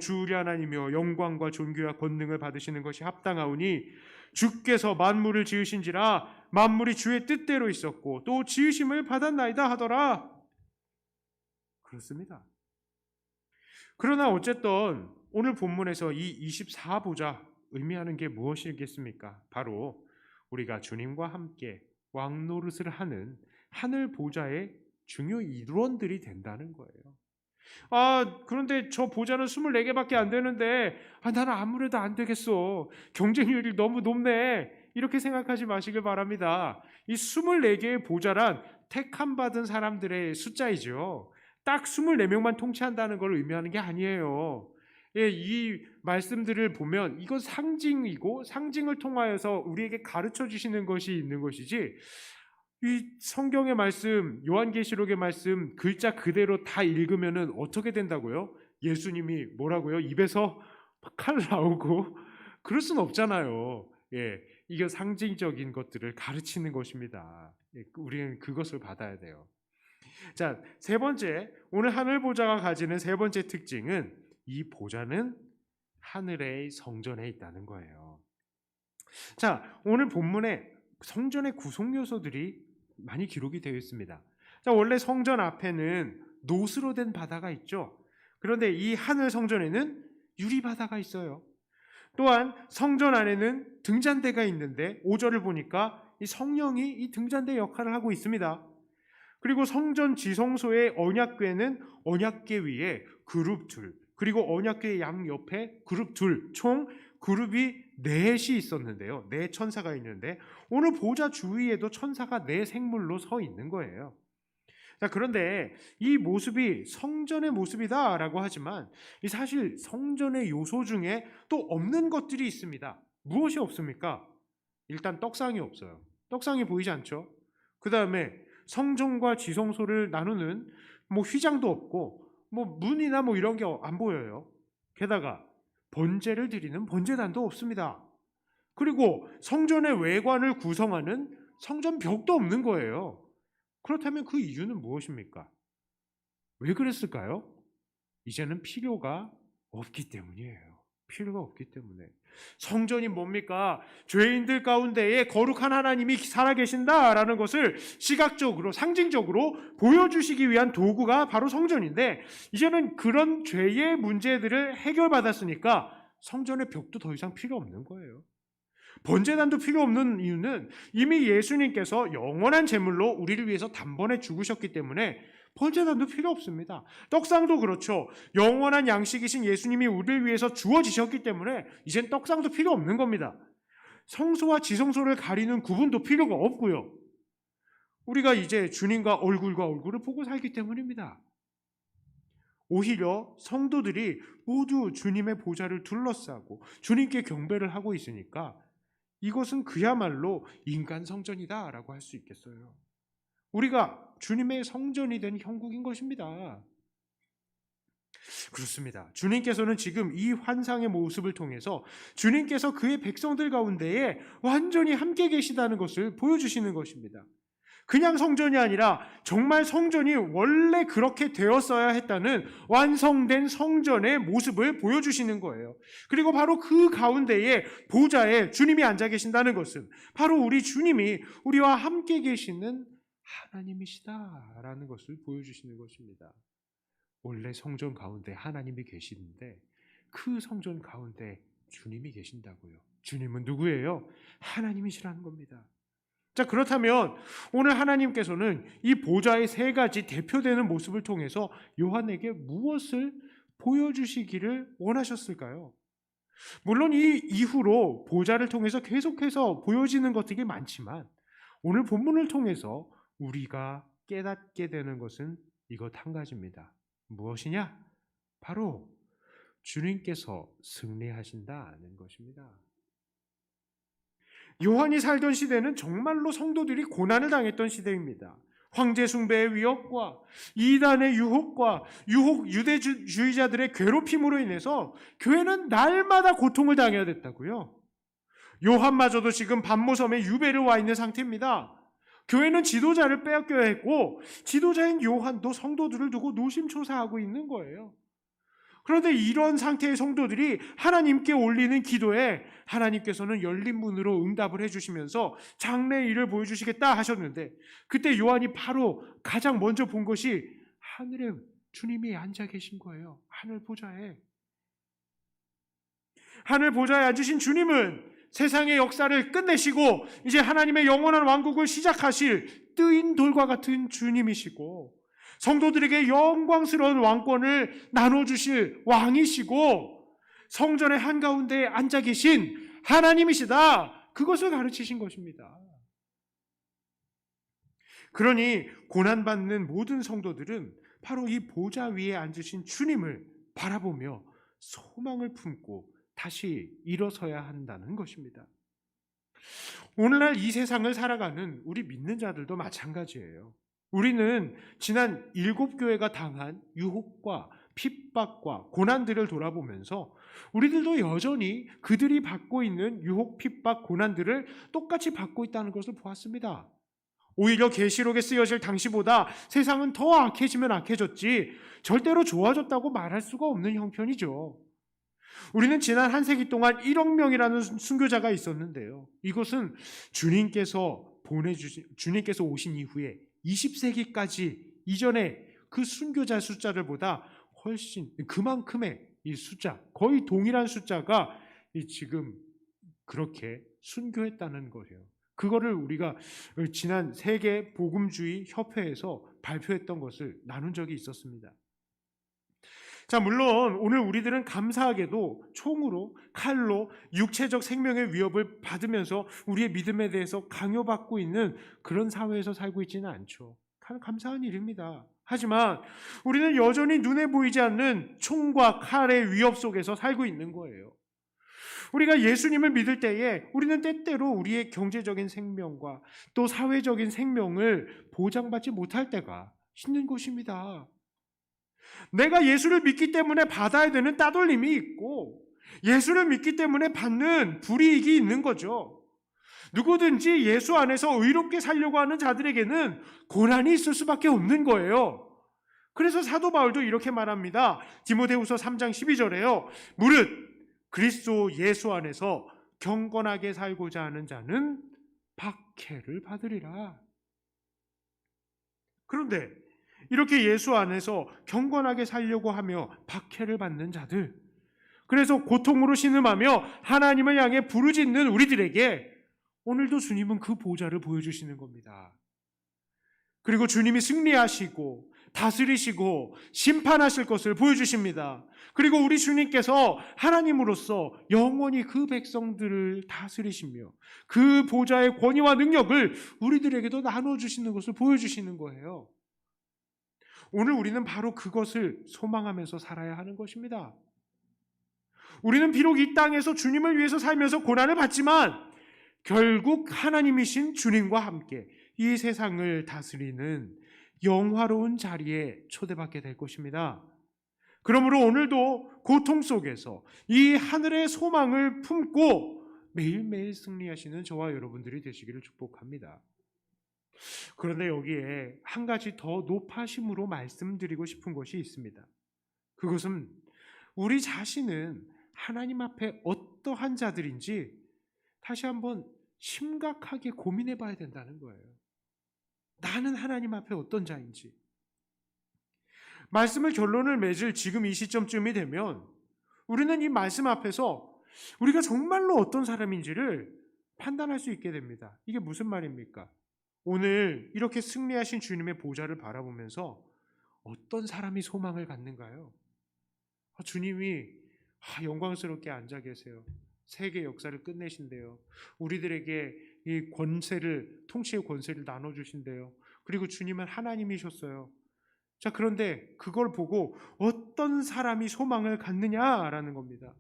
A: 주 우리 하나님이여 영광과 존귀와 권능을 받으시는 것이 합당하오니 주께서 만물을 지으신지라 만물이 주의 뜻대로 있었고 또 지으심을 받았나이다 하더라. 그렇습니다. 그러나 어쨌든 오늘 본문에서 이 24보좌 의미하는 게 무엇이겠습니까? 바로 우리가 주님과 함께 왕노릇을 하는 하늘 보좌의 중요 일원들이 된다는 거예요. 그런데 저 보좌는 24개밖에 안 되는데 나는 아무래도 안 되겠어. 경쟁률이 너무 높네. 이렇게 생각하지 마시길 바랍니다. 이 24개의 보좌란 택함 받은 사람들의 숫자이죠. 딱 24명만 통치한다는 걸 의미하는 게 아니에요. 이 말씀들을 보면 이건 상징이고 상징을 통하여서 우리에게 가르쳐 주시는 것이 있는 것이지, 이 성경의 말씀, 요한계시록의 말씀 글자 그대로 다 읽으면은 어떻게 된다고요? 예수님이 뭐라고요? 입에서 칼 나오고 그럴 순 없잖아요. 이게 상징적인 것들을 가르치는 것입니다. 우리는 그것을 받아야 돼요. 자, 세 번째, 오늘 하늘 보좌가 가지는 세 번째 특징은 이 보좌는 하늘의 성전에 있다는 거예요. 자, 오늘 본문에 성전의 구성 요소들이 많이 기록이 되어 있습니다. 자, 원래 성전 앞에는 노스로 된 바다가 있죠. 그런데 이 하늘 성전에는 유리 바다가 있어요. 또한 성전 안에는 등잔대가 있는데 5절을 보니까 이 성령이 이 등잔대 역할을 하고 있습니다. 그리고 성전 지성소의 언약궤는 언약궤 위에 그룹 둘, 그리고 언약궤 양옆에 그룹 둘, 총 그룹이 넷이 있었는데요. 네 천사가 있는데 오늘 보좌 주위에도 천사가 네 생물로 서 있는 거예요. 자, 그런데 이 모습이 성전의 모습이다라고 하지만 사실 성전의 요소 중에 또 없는 것들이 있습니다. 무엇이 없습니까? 일단 떡상이 없어요. 떡상이 보이지 않죠? 그 다음에 성전과 지성소를 나누는 휘장도 없고 문이나 이런 게 안 보여요. 게다가 번제를 드리는 번제단도 없습니다. 그리고 성전의 외관을 구성하는 성전 벽도 없는 거예요. 그렇다면 그 이유는 무엇입니까? 왜 그랬을까요? 이제는 필요가 없기 때문이에요. 필요가 없기 때문에. 성전이 뭡니까? 죄인들 가운데에 거룩한 하나님이 살아계신다라는 것을 시각적으로, 상징적으로 보여주시기 위한 도구가 바로 성전인데, 이제는 그런 죄의 문제들을 해결받았으니까 성전의 벽도 더 이상 필요 없는 거예요. 번제단도 필요 없는 이유는 이미 예수님께서 영원한 제물로 우리를 위해서 단번에 죽으셨기 때문에 번제단도 필요 없습니다. 떡상도 그렇죠. 영원한 양식이신 예수님이 우리를 위해서 주어지셨기 때문에 이젠 떡상도 필요 없는 겁니다. 성소와 지성소를 가리는 구분도 필요가 없고요. 우리가 이제 주님과 얼굴과 얼굴을 보고 살기 때문입니다. 오히려 성도들이 모두 주님의 보좌를 둘러싸고 주님께 경배를 하고 있으니까 이것은 그야말로 인간 성전이다라고 할 수 있겠어요. 우리가 주님의 성전이 된 형국인 것입니다. 그렇습니다. 주님께서는 지금 이 환상의 모습을 통해서 주님께서 그의 백성들 가운데에 완전히 함께 계시다는 것을 보여주시는 것입니다. 그냥 성전이 아니라 정말 성전이 원래 그렇게 되었어야 했다는 완성된 성전의 모습을 보여주시는 거예요. 그리고 바로 그 가운데에 보좌에 주님이 앉아 계신다는 것은 바로 우리 주님이 우리와 함께 계시는 하나님이시다라는 것을 보여주시는 것입니다. 원래 성전 가운데 하나님이 계시는데 그 성전 가운데 주님이 계신다고요. 주님은 누구예요? 하나님이시라는 겁니다. 자, 그렇다면 오늘 하나님께서는 이 보좌의 세 가지 대표되는 모습을 통해서 요한에게 무엇을 보여주시기를 원하셨을까요? 물론 이 이후로 보좌를 통해서 계속해서 보여지는 것들이 많지만 오늘 본문을 통해서 우리가 깨닫게 되는 것은 이것 한 가지입니다. 무엇이냐? 바로 주님께서 승리하신다는 것입니다. 요한이 살던 시대는 정말로 성도들이 고난을 당했던 시대입니다. 황제 숭배의 위협과 이단의 유혹과 유대주의자들의 괴롭힘으로 인해서 교회는 날마다 고통을 당해야 됐다고요. 요한마저도 지금 반모섬에 유배를 와 있는 상태입니다. 교회는 지도자를 빼앗겨야 했고 지도자인 요한도 성도들을 두고 노심초사하고 있는 거예요. 그런데 이런 상태의 성도들이 하나님께 올리는 기도에 하나님께서는 열린 문으로 응답을 해주시면서 장래의 일을 보여주시겠다 하셨는데 그때 요한이 바로 가장 먼저 본 것이 하늘에 주님이 앉아 계신 거예요. 하늘 보좌에. 하늘 보좌에 앉으신 주님은 세상의 역사를 끝내시고 이제 하나님의 영원한 왕국을 시작하실 뜨인 돌과 같은 주님이시고 성도들에게 영광스러운 왕권을 나눠주실 왕이시고 성전의 한가운데에 앉아 계신 하나님이시다. 그것을 가르치신 것입니다. 그러니 고난받는 모든 성도들은 바로 이 보좌 위에 앉으신 주님을 바라보며 소망을 품고 다시 일어서야 한다는 것입니다. 오늘날 이 세상을 살아가는 우리 믿는 자들도 마찬가지예요. 우리는 지난 7교회가 당한 유혹과 핍박과 고난들을 돌아보면서 우리들도 여전히 그들이 받고 있는 유혹, 핍박, 고난들을 똑같이 받고 있다는 것을 보았습니다. 오히려 계시록에 쓰여질 당시보다 세상은 더 악해지면 악해졌지 절대로 좋아졌다고 말할 수가 없는 형편이죠. 우리는 지난 한 세기 동안 1억 명이라는 순교자가 있었는데요. 이것은 주님께서 오신 이후에 20세기까지 이전에 그 순교자 숫자를 보다 훨씬 그만큼의 이 숫자, 거의 동일한 숫자가 지금 그렇게 순교했다는 거예요. 그거를 우리가 지난 세계 복음주의 협회에서 발표했던 것을 나눈 적이 있었습니다. 자, 물론 오늘 우리들은 감사하게도 총으로, 칼로 육체적 생명의 위협을 받으면서 우리의 믿음에 대해서 강요받고 있는 그런 사회에서 살고 있지는 않죠. 감사한 일입니다. 하지만 우리는 여전히 눈에 보이지 않는 총과 칼의 위협 속에서 살고 있는 거예요. 우리가 예수님을 믿을 때에 우리는 때때로 우리의 경제적인 생명과 또 사회적인 생명을 보장받지 못할 때가 있는 것입니다. 내가 예수를 믿기 때문에 받아야 되는 따돌림이 있고 예수를 믿기 때문에 받는 불이익이 있는 거죠. 누구든지 예수 안에서 의롭게 살려고 하는 자들에게는 고난이 있을 수밖에 없는 거예요. 그래서 사도 바울도 이렇게 말합니다. 디모데후서 3장 12절에요. 무릇 그리스도 예수 안에서 경건하게 살고자 하는 자는 박해를 받으리라. 그런데 이렇게 예수 안에서 경건하게 살려고 하며 박해를 받는 자들, 그래서 고통으로 신음하며 하나님을 향해 부르짖는 우리들에게 오늘도 주님은 그 보좌를 보여주시는 겁니다. 그리고 주님이 승리하시고 다스리시고 심판하실 것을 보여주십니다. 그리고 우리 주님께서 하나님으로서 영원히 그 백성들을 다스리시며 그 보좌의 권위와 능력을 우리들에게도 나눠주시는 것을 보여주시는 거예요. 오늘 우리는 바로 그것을 소망하면서 살아야 하는 것입니다. 우리는 비록 이 땅에서 주님을 위해서 살면서 고난을 받지만 결국 하나님이신 주님과 함께 이 세상을 다스리는 영화로운 자리에 초대받게 될 것입니다. 그러므로 오늘도 고통 속에서 이 하늘의 소망을 품고 매일매일 승리하시는 저와 여러분들이 되시기를 축복합니다. 그런데 여기에 한 가지 더 높아심으로 말씀드리고 싶은 것이 있습니다. 그것은 우리 자신은 하나님 앞에 어떠한 자들인지 다시 한번 심각하게 고민해 봐야 된다는 거예요. 나는 하나님 앞에 어떤 자인지. 말씀을 결론을 맺을 지금 이 시점쯤이 되면 우리는 이 말씀 앞에서 우리가 정말로 어떤 사람인지를 판단할 수 있게 됩니다. 이게 무슨 말입니까? 오늘 이렇게 승리하신 주님의 보좌를 바라보면서 어떤 사람이 소망을 갖는가요? 주님이 영광스럽게 앉아 계세요. 세계 역사를 끝내신대요. 우리들에게 이 권세를, 통치의 권세를 나눠주신대요. 그리고 주님은 하나님이셨어요. 자, 그런데 그걸 보고 어떤 사람이 소망을 갖느냐라는 겁니다.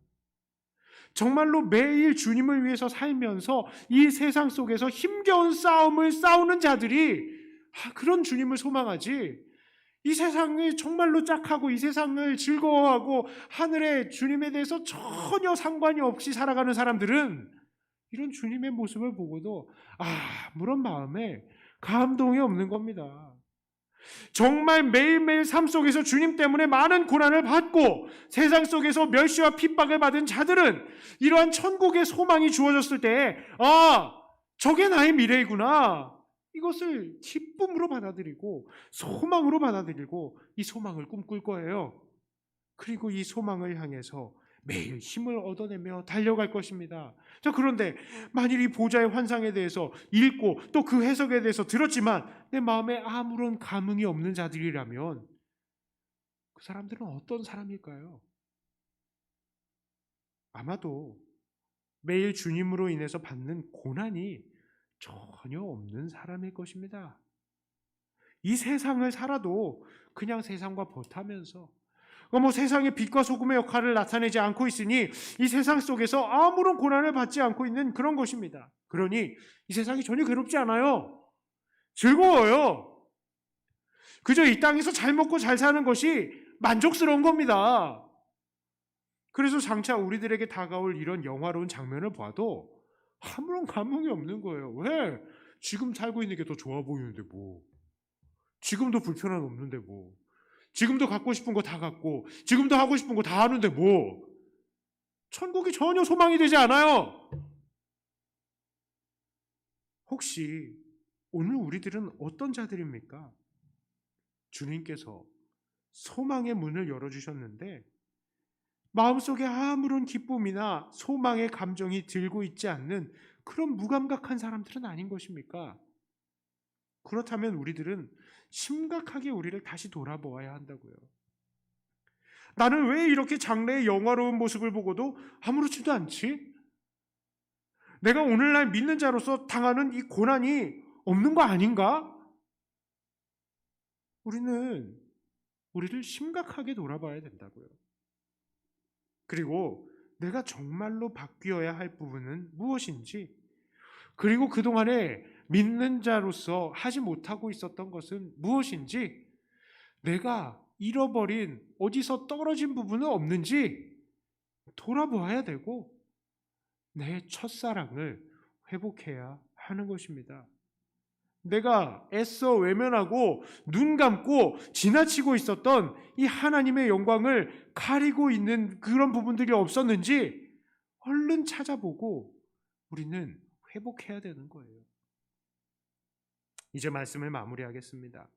A: 정말로 매일 주님을 위해서 살면서 이 세상 속에서 힘겨운 싸움을 싸우는 자들이 그런 주님을 소망하지, 이 세상이 정말로 짝하고 이 세상을 즐거워하고 하늘의 주님에 대해서 전혀 상관이 없이 살아가는 사람들은 이런 주님의 모습을 보고도 아무런 마음에 감동이 없는 겁니다. 정말 매일매일 삶 속에서 주님 때문에 많은 고난을 받고 세상 속에서 멸시와 핍박을 받은 자들은 이러한 천국의 소망이 주어졌을 때 저게 나의 미래이구나, 이것을 기쁨으로 받아들이고 소망으로 받아들이고 이 소망을 꿈꿀 거예요. 그리고 이 소망을 향해서 매일 힘을 얻어내며 달려갈 것입니다. 자, 그런데 만일 이 보좌의 환상에 대해서 읽고 또 그 해석에 대해서 들었지만 내 마음에 아무런 감흥이 없는 자들이라면 그 사람들은 어떤 사람일까요? 아마도 매일 주님으로 인해서 받는 고난이 전혀 없는 사람일 것입니다. 이 세상을 살아도 그냥 세상과 버타면서 세상의 빛과 소금의 역할을 나타내지 않고 있으니 이 세상 속에서 아무런 고난을 받지 않고 있는 그런 것입니다. 그러니 이 세상이 전혀 괴롭지 않아요. 즐거워요. 그저 이 땅에서 잘 먹고 잘 사는 것이 만족스러운 겁니다. 그래서 장차 우리들에게 다가올 이런 영화로운 장면을 봐도 아무런 감흥이 없는 거예요. 왜? 지금 살고 있는 게 더 좋아 보이는데 뭐. 지금도 불편함 없는데 뭐. 지금도 갖고 싶은 거 다 갖고 지금도 하고 싶은 거 다 하는데 뭐. 천국이 전혀 소망이 되지 않아요. 혹시 오늘 우리들은 어떤 자들입니까? 주님께서 소망의 문을 열어주셨는데 마음속에 아무런 기쁨이나 소망의 감정이 들고 있지 않는 그런 무감각한 사람들은 아닌 것입니까? 그렇다면 우리들은 심각하게 우리를 다시 돌아보아야 한다고요. 나는 왜 이렇게 장래의 영화로운 모습을 보고도 아무렇지도 않지? 내가 오늘날 믿는 자로서 당하는 이 고난이 없는 거 아닌가? 우리는 우리를 심각하게 돌아봐야 된다고요. 그리고 내가 정말로 바뀌어야 할 부분은 무엇인지, 그리고 그동안에 믿는 자로서 하지 못하고 있었던 것은 무엇인지, 내가 잃어버린 어디서 떨어진 부분은 없는지 돌아보아야 되고 내 첫사랑을 회복해야 하는 것입니다. 내가 애써 외면하고 눈 감고 지나치고 있었던 이 하나님의 영광을 가리고 있는 그런 부분들이 없었는지 얼른 찾아보고 우리는 회복해야 되는 거예요. 이제 말씀을 마무리하겠습니다.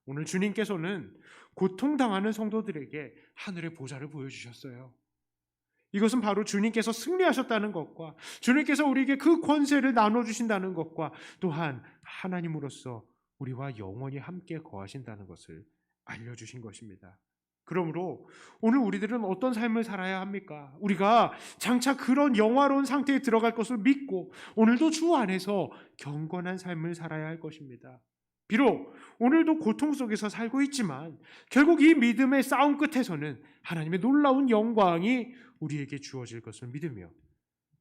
A: 오늘 주님께서는 고통당하는 성도들에게 하늘의 보좌를 보여주셨어요. 이것은 바로 주님께서 승리하셨다는 것과 주님께서 우리에게 그 권세를 나눠주신다는 것과 또한 하나님으로서 우리와 영원히 함께 거하신다는 것을 알려주신 것입니다. 그러므로 오늘 우리들은 어떤 삶을 살아야 합니까? 우리가 장차 그런 영화로운 상태에 들어갈 것을 믿고 오늘도 주 안에서 경건한 삶을 살아야 할 것입니다. 비록 오늘도 고통 속에서 살고 있지만 결국 이 믿음의 싸움 끝에서는 하나님의 놀라운 영광이 우리에게 주어질 것을 믿으며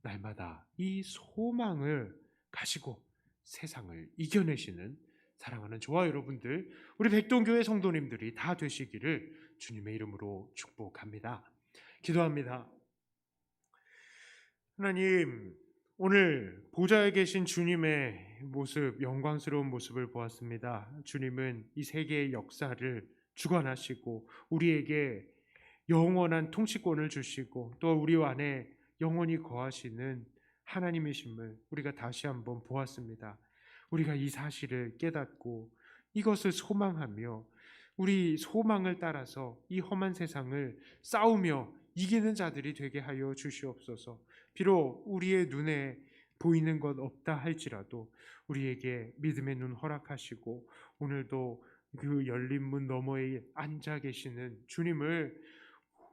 A: 날마다 이 소망을 가지고 세상을 이겨내시는 사랑하는 저와 여러분들, 우리 백동교회 성도님들이 다 되시기를 주님의 이름으로 축복합니다. 기도합니다. 하나님, 오늘 보좌에 계신 주님의 모습, 영광스러운 모습을 보았습니다. 주님은 이 세계의 역사를 주관하시고 우리에게 영원한 통치권을 주시고 또 우리 안에 영원히 거하시는 하나님이심을 우리가 다시 한번 보았습니다. 우리가 이 사실을 깨닫고 이것을 소망하며 우리 소망을 따라서 이 험한 세상을 싸우며 이기는 자들이 되게 하여 주시옵소서. 비록 우리의 눈에 보이는 것 없다 할지라도 우리에게 믿음의 눈 허락하시고 오늘도 그 열린 문 너머에 앉아 계시는 주님을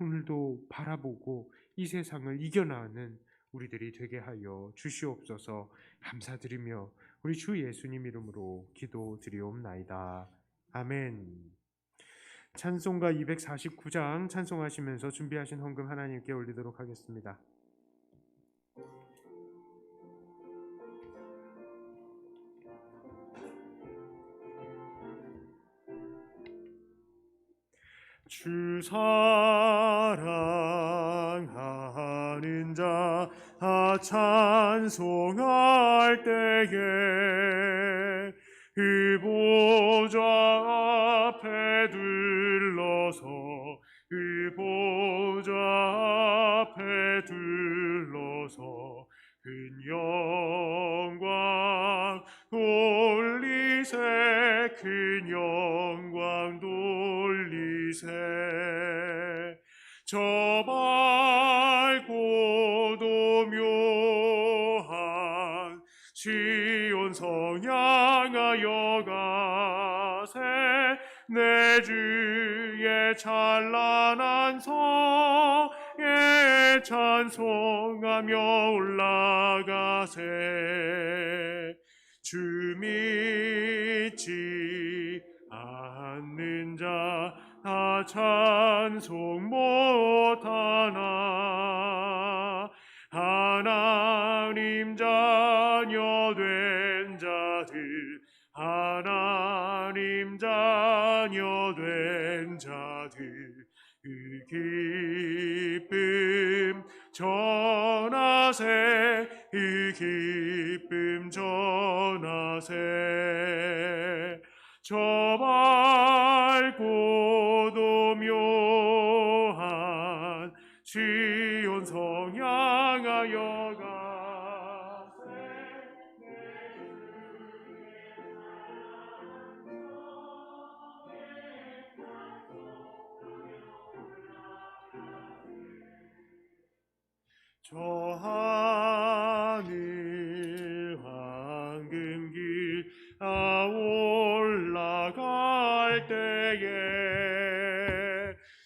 A: 오늘도 바라보고 이 세상을 이겨나가는 우리들이 되게 하여 주시옵소서. 감사드리며 우리 주 예수님 이름으로 기도드리옵나이다. 아멘. 찬송가 249장 찬송하시면서 준비하신 헌금 하나님께 올리도록 하겠습니다. 주 사랑하는 자 찬송할 때에 그 보좌 앞에 둘러서 그 보좌 앞에 둘러서 큰 영광 돌리세 큰 영광 돌리세 저 밝고도 묘한 시온 성 향하여 가세 내 주의 찬란한 성에 찬송하며 올라가세 주 믿지 않는 자 다 찬송 못하나 하나님 자녀 된 자들 하나님 자녀 된 자들 그 기쁨 전하세 그 기쁨 전하세 저 밝고도 묘한 시온 성 향하여 가세 저 하늘 황금길 올라갈 때에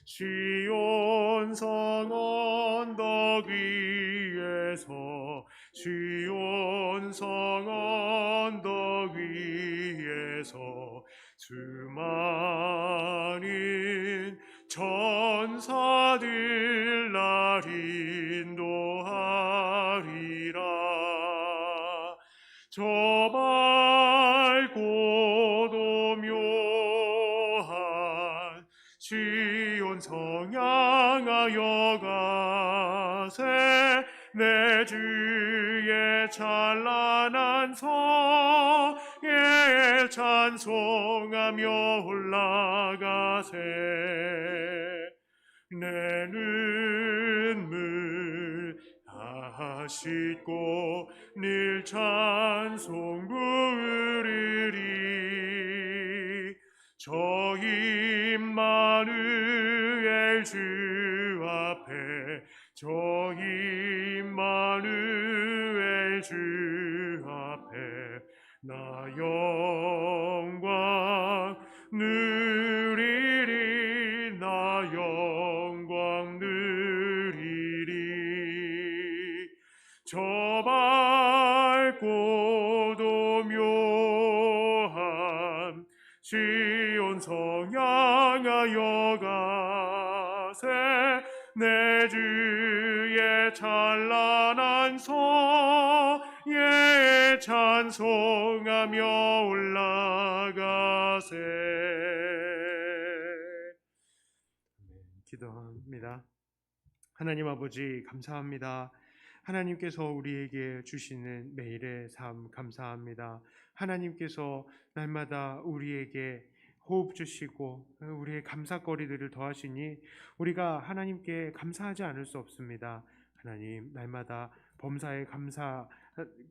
A: 시온 성 언덕 위에서 시온 성 언덕 위에서 수많은 천사들 날 인도하리라 저 밝고도 묘한 시온 성 향하여 가세 내 주의 찬란한 성에 찬송하며 올라가세 내 눈물 다 씻고 늘 찬송 부르리 저 임마누엘 주 앞에 저 임마누엘 주 앞에 나 영광 누리리 나 영광 누리리 저 밝고도 묘한 시온 성 향하여 가세 내 주의 찬란한 성에 찬송하며 올라가 하세. 기도합니다. 하나님 아버지 감사합니다. 하나님께서 우리에게 주시는 매일의 삶 감사합니다. 하나님께서 날마다 우리에게 호흡 주시고 우리의 감사거리들을 더하시니 우리가 하나님께 감사하지 않을 수 없습니다. 하나님 날마다 범사에 감사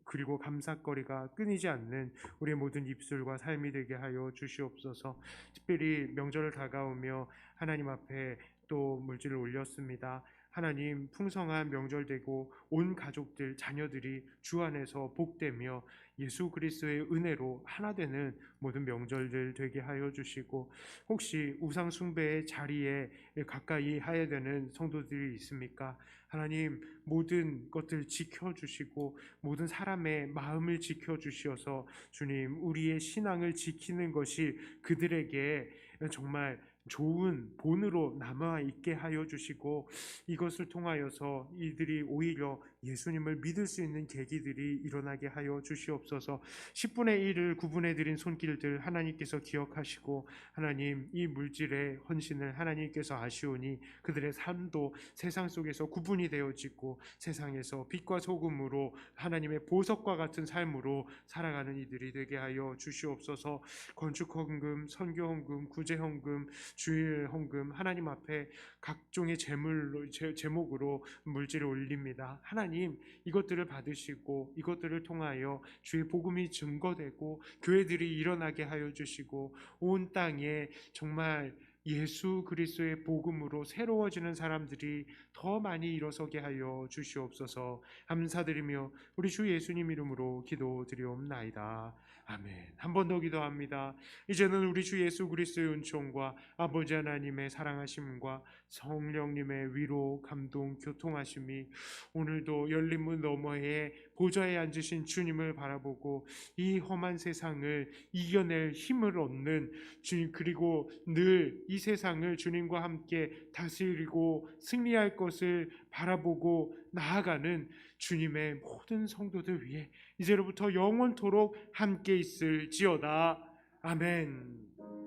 A: 그리고 감사거리가 끊이지 않는 우리의 모든 입술과 삶이 되게 하여 주시옵소서. 특별히 명절을 다가오며 하나님 앞에 또 물질을 올렸습니다. 하나님 풍성한 명절 되고 온 가족들 자녀들이 주 안에서 복되며 예수 그리스도의 은혜로 하나 되는 모든 명절들 되게 하여 주시고, 혹시 우상 숭배의 자리에 가까이 하야 되는 성도들이 있습니까? 하나님 모든 것들 지켜주시고 모든 사람의 마음을 지켜주시어서 주님 우리의 신앙을 지키는 것이 그들에게 정말 좋은 본으로 남아 있게 하여 주시고, 이것을 통하여서 이들이 오히려 예수님을 믿을 수 있는 계기들이 일어나게 하여 주시옵소서. 10분의 1을 구분해 드린 손길들 하나님께서 기억하시고, 하나님 이 물질의 헌신을 하나님께서 아시오니 그들의 삶도 세상 속에서 구분이 되어지고 세상에서 빛과 소금으로 하나님의 보석과 같은 삶으로 살아가는 이들이 되게 하여 주시옵소서. 건축헌금, 선교헌금, 구제헌금, 주일 헌금 하나님 앞에 각종의 제목으로 물질을 올립니다. 하나님 이것들을 받으시고 이것들을 통하여 주의 복음이 증거되고 교회들이 일어나게 하여 주시고 온 땅에 정말 예수 그리스도의 복음으로 새로워지는 사람들이 더 많이 일어서게 하여 주시옵소서. 감사드리며 우리 주 예수님 이름으로 기도드리옵나이다. 아멘. 한 번 더 기도합니다. 이제는 우리 주 예수 그리스도의 은총과 아버지 하나님의 사랑하심과 성령님의 위로, 감동, 교통하심이 오늘도 열린 문 너머에 보좌에 앉으신 주님을 바라보고 이 험한 세상을 이겨낼 힘을 얻는 주님, 그리고 늘 이 세상을 주님과 함께 다스리고 승리할 것을 바라보고 나아가는 주님의 모든 성도들 위해 이제로부터 영원토록 함께 있을지어다. 아멘.